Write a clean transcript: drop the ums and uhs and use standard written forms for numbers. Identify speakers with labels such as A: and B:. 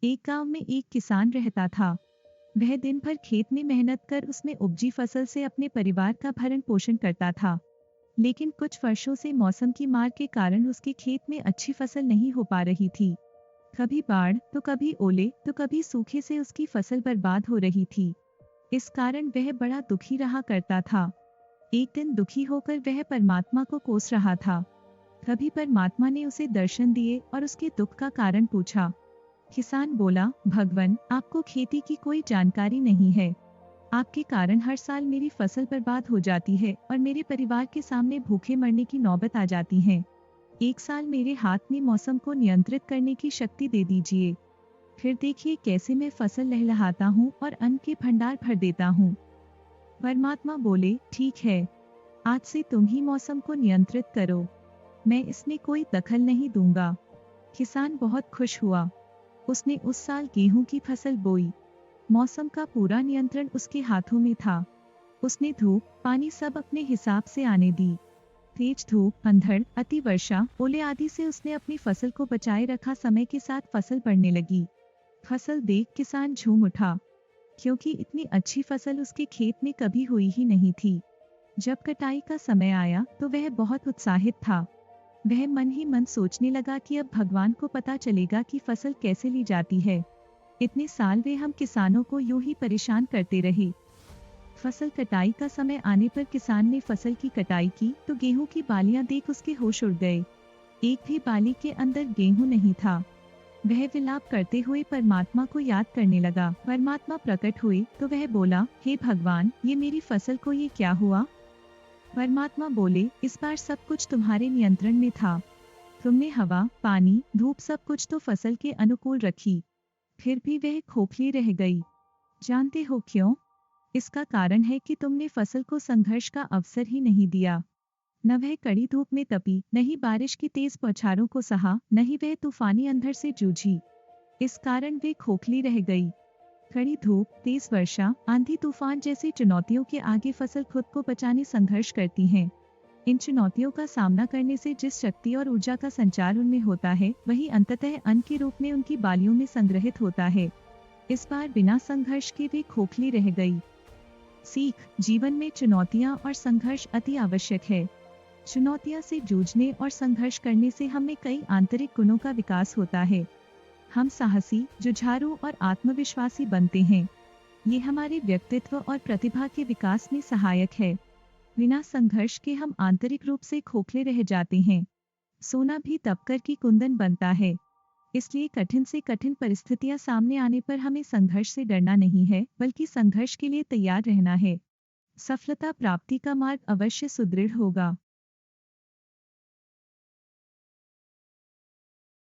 A: एक गांव में एक किसान रहता था। वह दिन भर खेत में मेहनत कर उसमें उपजी फसल से अपने परिवार का भरण पोषण करता था। लेकिन कुछ वर्षों से मौसम की मार के कारण उसके खेत में अच्छी फसल नहीं हो पा रही थी। कभी बाढ़ तो कभी ओले तो कभी सूखे से उसकी फसल बर्बाद हो रही थी। इस कारण वह बड़ा दुखी रहा करता था। एक दिन दुखी होकर वह परमात्मा को कोस रहा था। तभी परमात्मा ने उसे दर्शन दिए और उसके दुख का कारण पूछा। किसान बोला, भगवान, आपको खेती की कोई जानकारी नहीं है। आपके कारण हर साल मेरी फसल बर्बाद हो जाती है और मेरे परिवार के सामने भूखे मरने की नौबत आ जाती है। एक साल मेरे हाथ में मौसम को नियंत्रित करने की शक्ति दे दीजिए। फिर देखिए कैसे मैं फसल लहलहाता हूँ और अन्न के भंडार भर देता हूँ। परमात्मा बोले, ठीक है, आज से तुम ही मौसम को नियंत्रित करो। मैं इसमें कोई दखल नहीं दूंगा। किसान बहुत खुश हुआ। उसने उस साल गेहूं की फसल बोई। मौसम का पूरा नियंत्रण उसके हाथों में था। उसने धूप, पानी सब अपने हिसाब से आने दी। तेज धूप, अंधड़, अति वर्षा, ओले आदि से उसने अपनी फसल को बचाए रखा। समय के साथ फसल बढ़ने लगी। फसल देख किसान झूम उठा, क्योंकि इतनी अच्छी फसल उसके खेत में कभी हुई ही नहीं थी। जब कटाई का समय आया तो वह बहुत उत्साहित था। वह मन ही मन सोचने लगा कि अब भगवान को पता चलेगा कि फसल कैसे ली जाती है। इतने साल वे हम किसानों को यूं ही परेशान करते रहे। फसल कटाई का समय आने पर किसान ने फसल की कटाई की तो गेहूं की बालियां देख उसके होश उड़ गए। एक भी बाली के अंदर गेहूं नहीं था। वह विलाप करते हुए परमात्मा को याद करने लगा। परमात्मा प्रकट हुए तो वह बोला, हे भगवान, ये मेरी फसल को ये क्या हुआ? परमात्मा बोले, इस बार सब कुछ तुम्हारे नियंत्रण में था। तुमने हवा, पानी, धूप सब कुछ तो फसल के अनुकूल रखी, फिर भी वह खोखली रह गई। जानते हो क्यों? इसका कारण है कि तुमने फसल को संघर्ष का अवसर ही नहीं दिया। न वह कड़ी धूप में तपी, न ही बारिश की तेज बौछारों को सहा, न ही वह तूफानी अंधड़ से जूझी। इस कारण वे खोखली रह गई। कड़ी धूप, तेज वर्षा, आंधी तूफान जैसी चुनौतियों के आगे फसल खुद को बचाने संघर्ष करती है। इन चुनौतियों का सामना करने से जिस शक्ति और ऊर्जा का संचार उनमें होता है, वही अंततः अन्न के रूप में उनकी बालियों में संग्रहित होता है। इस बार बिना संघर्ष के वे खोखली रह गई। सीख, जीवन में चुनौतियां और संघर्ष अति आवश्यक है। चुनौतियां से जूझने और संघर्ष करने से हमें कई आंतरिक गुणों का विकास होता है। हम साहसी, जुझारू और आत्मविश्वासी बनते हैं। ये हमारे व्यक्तित्व और प्रतिभा के विकास में सहायक है। बिना संघर्ष के हम आंतरिक रूप से खोखले रह जाते हैं। सोना भी तपकर की कुंदन बनता है। इसलिए कठिन से कठिन परिस्थितियां सामने आने पर हमें संघर्ष से डरना नहीं है, बल्कि संघर्ष के लिए तैयार रहना है। सफलता प्राप्ति का मार्ग अवश्य सुदृढ़ होगा।